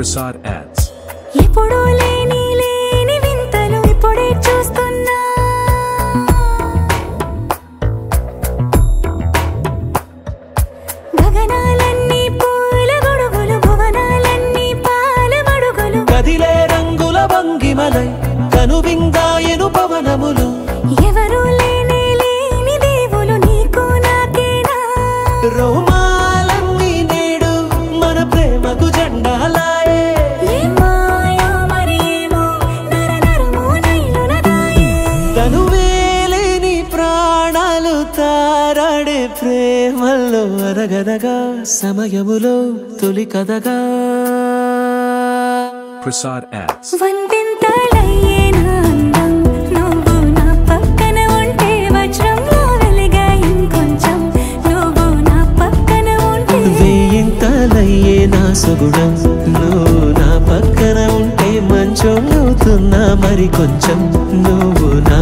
Prasad ads. ఎప్పుడూ లేని వింతలు ఇప్పుడే చూస్తున్నా గగనాలన్నీ పూల గొడుగులు భువనాలన్నీ పాల మడుగులు కదిలే రంగుల భంగిమలై కనువిందాయను పవనములు ఎవరూ లేని దేవులు నీకు నాకేనా రోమాలన్నీ నేడు మన ప్రేమకు జెండాలాయే తనువేలేని ప్రాణాలు తారాడే ప్రేమల్లో అరగదగా సమయములో తొలి కదగా Prasad ads. వందింతలయ్యేనా అందం నువ్వు నా పక్కన ఉంటే వజ్రంలో వెలిగా ఇంకొంచెం నువ్వు నా పక్కన ఉంటే వేయింతలయ్యే నా సుగుణం నువ్వు నా పక్కన ఉంటే మంచోళ్ళవుతున్నా మరి కొంచెం నువ్వు నా